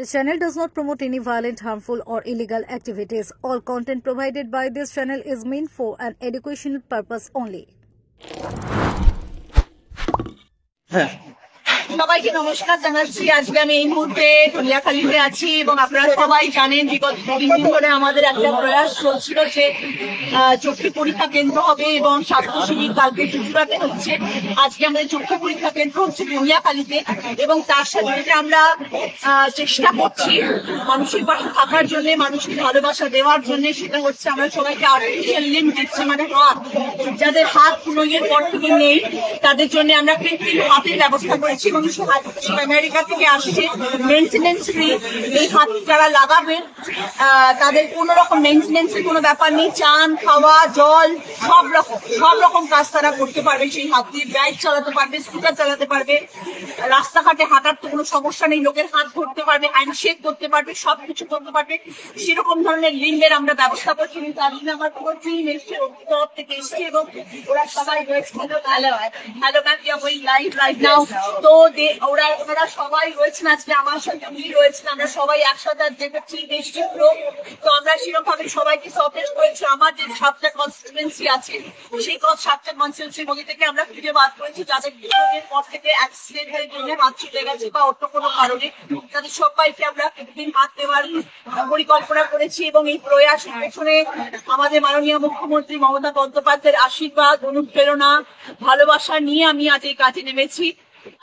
This channel does not promote any violent, harmful, or illegal activities. All content provided by this channel is meant for an educational purpose only. সবাইকে নমস্কার জানাচ্ছি। আজকে আমি এই মুহূর্তে ধনিয়াখালীতে আছি এবং আপনারা সবাই জানেন বিগত 3 দিন ধরে আমাদের একটা প্রয়াস চলছিল যে চক্ষু পরীক্ষা কেন্দ্র হবে এবং স্বাস্থ্য শিবির কালকে চুচুড়াতে হচ্ছে। আজকে আমাদের চক্ষু পরীক্ষা কেন্দ্র হচ্ছে ধনিয়াখালীতে এবং তার সাথে আমরা চেষ্টা করছি মানুষের পাশে থাকার জন্য, মানুষকে ভালোবাসা দেওয়ার জন্য। সেটা হচ্ছে আমরা সবাইকে আর্টিফিশিয়াল লিম্ব দিচ্ছি, মানে হাত, যাদের হাত পুনর্গের পর থেকে নেই তাদের জন্য আমরা কৃত্রিম হাতের ব্যবস্থা করেছি এবং আমেরিকা থেকে আসছে মেইনটেনেন্স ফ্রি। এই হাত যারা লাগাবেন তাদের কোনো রকম মেইনটেনেন্সের কোনো ব্যাপার নেই। চান, খাওয়া, জল, সব রকম কাজ তারা করতে পারবে সেই হাত দিয়ে। বাইক চালাতে পারবে, স্কুটার চালাতে পারবে, রাস্তাঘাটে হাঁটার তো কোনো সমস্যা নেই, লোকের হাত ধরতে পারবে, হ্যান্ডশেক করতে পারবে, সবকিছু করতে পারবে। সেরকম ধরনের লিম্বের আমরা ব্যবস্থা করছি। তার জন্য আমার পুরো টিম এসছে, তরফ থেকে এসছে এবং ওরা সবাই রয়েছে। Hello ma'am, you are going live right now. তো ওরা সবাই রয়েছেন আজকে আমার সাথে, উনি রয়েছেন, আমরা সবাই একসাথে দেখেছি দেশটির লোক। তো আমরা সেরকম ভাবে সবাইকে সতেজ করেছি। আমার যে 7টা কনস্টিটুয়েন্সি আছে সেই 7টা কনস্টিটুয়েন্সির মধ্যে থেকে আমরা খুঁজে বাদ করেছি যাদের বিপদের পর থেকে অ্যাক্সিডেন্টের জন্য হাত ছুটে গেছে বা অন্য কোনো কারণে, তাদের সবাইকে আমরা প্রতিদিন হাত দেওয়ার পরিকল্পনা করেছি। এবং এই প্রয়াসের পেছনে আমাদের মাননীয় মুখ্যমন্ত্রী মমতা বন্দ্যোপাধ্যায়ের আশীর্বাদ, অনুপ্রেরণা, ভালোবাসা নিয়ে আমি আজ এই কাজে নেমেছি।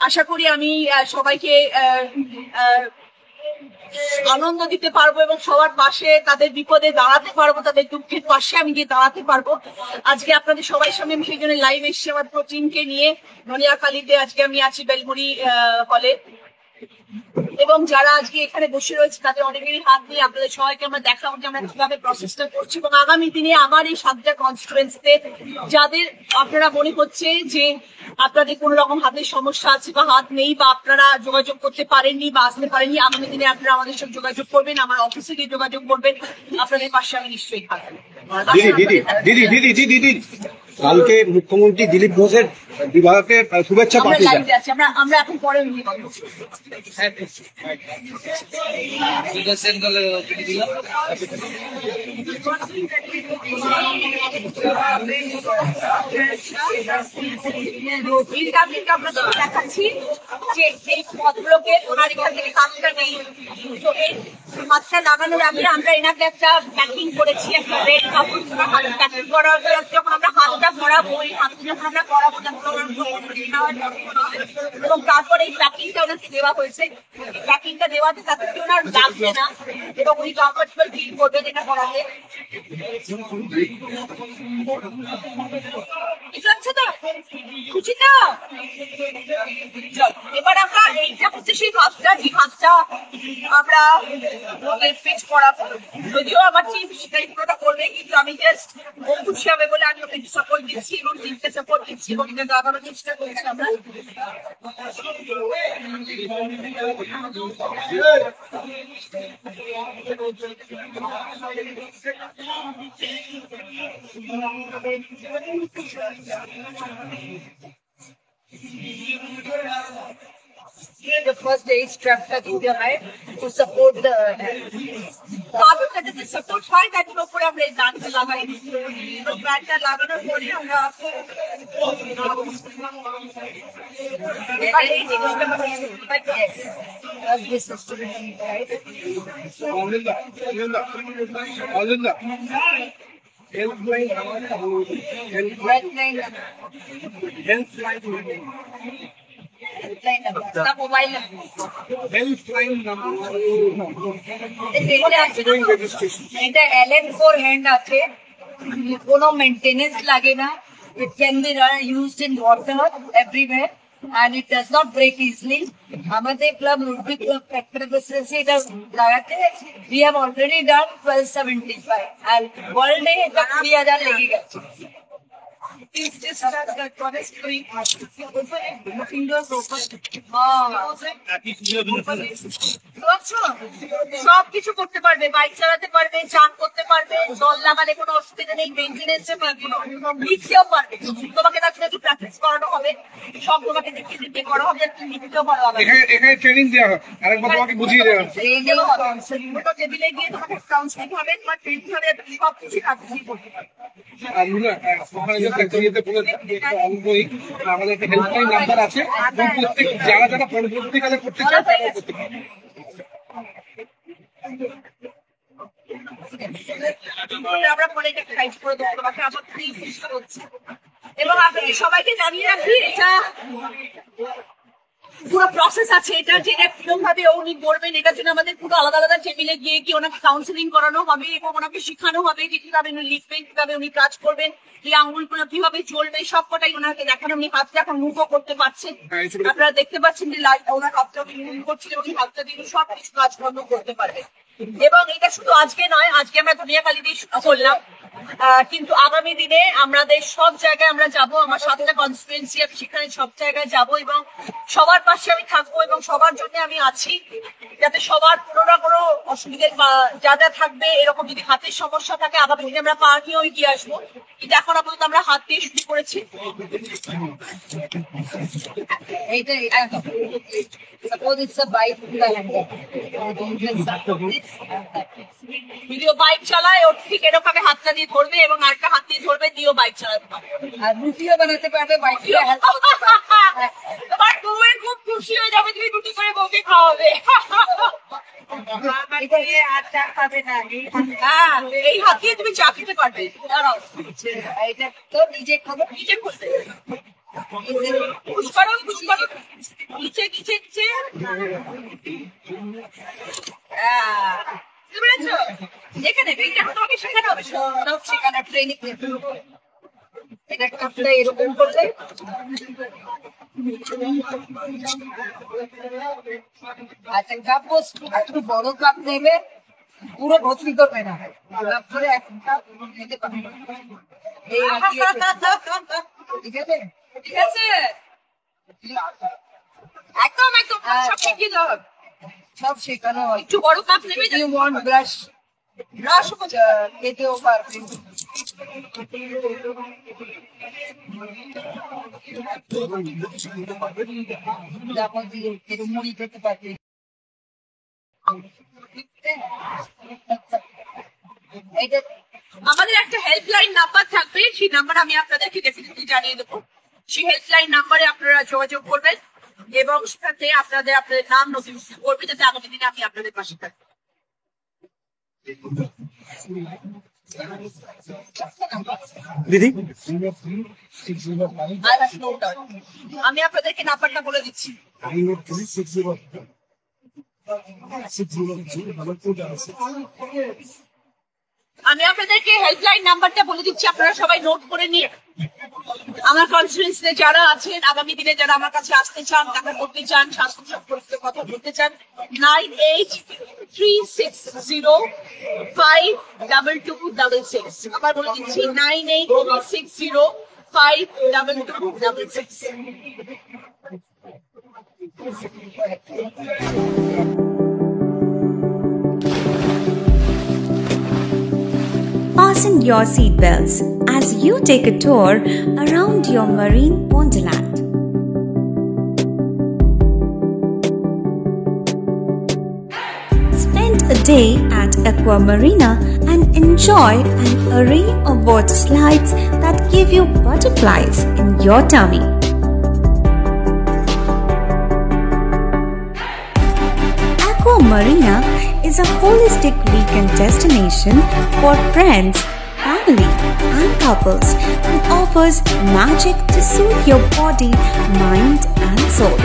আশা করি আমি সবাইকে আনন্দ দিতে পারবো এবং সবার পাশে, তাদের বিপদে দাঁড়াতে পারবো, তাদের দুঃখের পাশে আমি গিয়ে দাঁড়াতে পারবো। আজকে আপনাদের সবাই সামনে আমি সেই জন্য লাইভ এসেছি আমার পুরো টিমকে নিয়ে। ধনিয়াখালীতে আজকে আমি আছি বেলমুড়ি হলে এবং যারা আজকে এখানে বসে রয়েছে তাদের অনেকেরই হাত দিয়ে আপনাদের সবাইকে আমরা দেখাবো যে আমরা কিভাবে প্রসেসটা করছি। এবং আগামী দিনে আমার এই 7টা কনস্টিটুয়েন্সিতে যাদের আপনারা মনে হচ্ছে যে আপনাদের কোন রকম হাতের সমস্যা আছে বা হাত নেই বা আপনারা যোগাযোগ করতে পারেননি বা আসতে পারেননি, আগামী দিনে আপনারা আমাদের সাথে যোগাযোগ করবেন, আমার অফিসে গিয়ে যোগাযোগ করবেন। আপনাদের পাশে আমি নিশ্চয়ই থাকবো। দিদি কালকে মুখ্যমন্ত্রী দিলীপ ঘোষের বিভাগকে শুভেচ্ছা পাঠিয়েছেন। আমরা এখন পরে দেখাচ্ছি যে এই ভদ্রলোকের ওনার এখান থেকে কাজটা নেই, হাতটা লাগানোর আগে আমরা এনাকে একটা প্যাকিং করেছি, একটা রেড কাপড় প্যাকিং করার যখন আমরা হাতটা পরাবো, এই হাতটা যখন আমরা পরাবো এবং তারপরে এই প্যাকিংটা ওনাকে দেওয়া হয়েছে। প্যাকিংটা দেওয়াতে তাতে কি ওনার লাগবে না এবং উনি কমফোর্টেবল ফিল করবেন এটা করাতে। খুশি তো? এবার আমরা এইটা হচ্ছে সেই হাতটা, যে হাতটা আমরা ফিক্স করাবো। যদিও আমার টিম সেটাই পুরোটা করবে, কিন্তু আমি জাস্ট খুশি হবে বলে আমি ওকে সাপোর্ট দিচ্ছি এবং টিমকে সাপোর্ট দিচ্ছি এবং এটা লাগানোর চেষ্টা করছি আমরা। The first day is strapped up in the head to support the support হয় তার উপরে আমরা এই গানটা লাগাই। গানটা লাগানোর পরে আমরা এই জিনিসটা এটা LN4 হ্যান্ড আছে, কোনো মেইনটেনেন্স লাগে না। It can be used in water everywhere and it does not break easily. আমাদের ক্লাব রুটবি ক্লাব ফ্যাক্টরি এটা লাগাতে we have already done 1275 and world এ 2000 লেগে গেছে। It's just that honestly, open it, fingers open. সব কিছু করতে পারবে, বাইক চালাতে পারবে, চান করতে পারবে, জল লাগালে কোনো অসুবিধা নেই, মেনটেনেন্সে লিখতেও পারবে। তোমাকে তার একটু প্র্যাকটিস করানো হবে, সব তোমাকে দেখিয়ে দিতে করা হবে, তুমি লিখতেও পারো। এখানে ট্রেনিং দেওয়া হয়, আরেকবার তোমাকে বুঝিয়ে দেওয়া হয়। টেবিলে গিয়ে তোমাকে কাউন্সিলিং হবে, তোমার ট্রেনিং হবে, সব কিছু কাজই করতে পারবে। আর মুনা, ওখানে যে ফ্যাক্টরিতে বলে অঙ্গই আমাদের একটা হেল্পলাইন নাম্বার আছে, প্রত্যেক যারা যারা পরবর্তীকালে করতে চায় তারা করতে পারে। আমরা পরে এটা টাইপ করে দেবো, তোমাকে আবার হচ্ছে। এবং আপনাদের সবাইকে জানিয়ে রাখি, এটা পুরো প্রসেস আছে, এটা যেটা কিরকম ভাবে উনি করবেন, এটার জন্য আমাদের পুরো আলাদা আলাদা টেবিলে গিয়ে কি ওনাকে কাউন্সিলিং করানো হবে এবং ওনাকে শেখানো হবে যে কিভাবে উনি লিখবেন, কিভাবে উনি কাজ করবেন, এই আঙ্গুলগুলো কিভাবে চলবে, সবকটাই ওনাকে দেখানো। উনি হাতটা এখন মুখও করতে পারছেন, আপনারা দেখতে পাচ্ছেন যে ওনার হাতটা মুভ করছিল, উনি হাতটা দিয়ে সব কিছু কাজকর্ম করতে পারবে। এবং এটা শুধু আজকে নয়, আজকে আমরা দুনিয়াখালী দিয়ে শুরু করলাম, কিন্তু আগামী দিনে আমাদের সব জায়গায় আমরা যাব, আমার 7টা কনস্টিটুয়েন্সি, আমি সেখানে সব জায়গায় যাব এবং সবার পাশে আমি থাকবো এবং সবার জন্য আমি আছি, যাতে সবার কোনো না কোনো অসুবিধে যা যা থাকবে, এরকম যদি হাতের সমস্যা থাকে আগামী দিনে আমরা পা নিয়েও এগিয়ে আসবো। এটা এখন আপাতত আমরা হাত দিয়ে শুরু করেছি। ভিডিও বাইক চালায়, ওর ঠিক এরকম হাতটা দিয়ে ধরবে এবং আরেকটা হাত দিয়ে ধরবে, দিয়েও বাইক চালাতে পারবে। আর রুটিও বানাতে পারবে, বাইক তোমার বউয়ের খুব খুশি হয়ে যাবে, তুমি রুটি করে বউকে খাওয়াবে। এই হাত দিয়ে তুমি চা খেতে পারবে, এটা তো নিজে খাবো, নিজে করতে পুশ করো, পুশ করো, নিচে নিচে নিচে। যেখানে তোমাকে শেখানো হবে, সব শেখানো ট্রেনিং। এটা কাপটা এরকম করলে আচ্ছা, কাপ একটু বড় কাপ নেবে, পুরো ভর্তি করবে না, কাপ করে এক কাপ নিতে পারবে। ঠিক আছে, ঠিক আছে, একদম একদম সব শিখিয়ে দেওয়া হবে, সব শেখানো হয়। একটু বড় কাপ নেবে, ব্রাশ ব্রাশ খেতেও পারবে। মুড়ি খেতে পারবে। আমাদের একটা হেল্পলাইন নাম্বার থাকবে, সেই নাম্বার আমি আপনাদেরকে ডেফিনেটলি জানিয়ে দেবো। সেই হেল্পলাইন নাম্বারে আপনারা যোগাযোগ করবেন এবং সেখানে আপনাদের নাম নথিভুক্ত করবে, যাতে আগামী দিনে আমি আপনাদের পাশে থাকি। দিদি, আমি আপনাদেরকে নাম্বারটা বলে দিচ্ছি। আমি আপনাদেরকে হেল্পলাইন নাম্বারটা বলে দিচ্ছি, আপনারা সবাই নোট করে নিয়ে আমার কনফারেন্সে যারা আছেন, আগামী দিনে যারা আমার কাছে আসতে চান, দেখা করতে চান, স্বাস্থ্য সম্পর্কে কথা বলতে চান, 9836052266। আবার বলে দিচ্ছি 9836052266। Fasten your seatbelts as you take a tour around your marine wonderland. Spend a day at Aqua Marina and enjoy an array of water slides that give you butterflies in your tummy. Aqua Marina is a holistic weekend destination for friends, family, and couples and offers magic to soothe your body, mind, and soul.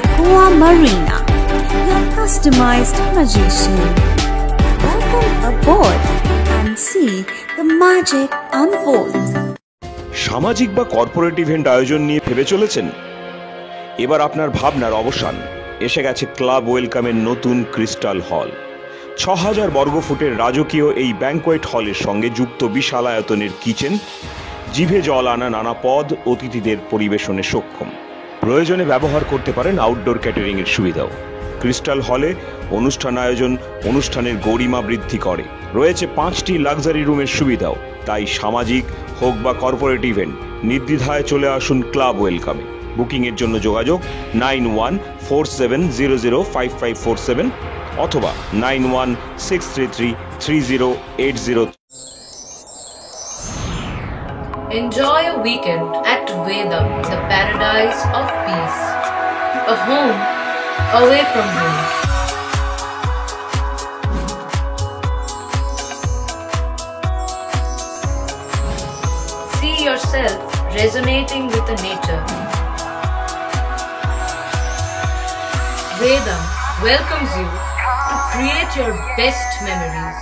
Aqua Marina, your customized magician. Welcome aboard and see the magic unfold. সামাজিক বা corporate event আয়োজন নিয়ে ভেবে চলেছেন? এবার আপনার ভাবনার অবসান। এসে গেছে ক্লাব ওয়েলকামের নতুন ক্রিস্টাল হল। ৬,০০০ বর্গফুটের রাজকীয় এই ব্যাংকোয়েট হলের সঙ্গে যুক্ত বিশাল আয়তনের কিচেন, জিভে জল আনা নানা পদ অতিথিদের পরিবেশনে সক্ষম। প্রয়োজনে ব্যবহার করতে পারেন আউটডোর ক্যাটারিং এর সুবিধাও। ক্রিস্টাল হলে অনুষ্ঠান আয়োজন অনুষ্ঠানের গরিমা বৃদ্ধি করে। রয়েছে 5টি লাক্সারি রুমের সুবিধাও। তাই সামাজিক হোক বা কর্পোরেট ইভেন্ট, নির্দ্বিধায় চলে আসুন ক্লাব ওয়েলকামে। বুকিং এর জন্য যোগাযোগ 9147005547 অথবা 9163333080। Enjoy a weekend at Vedam, the paradise of peace. A home away from home. See yourself resonating with the nature. Vedam welcomes you to create your best memories.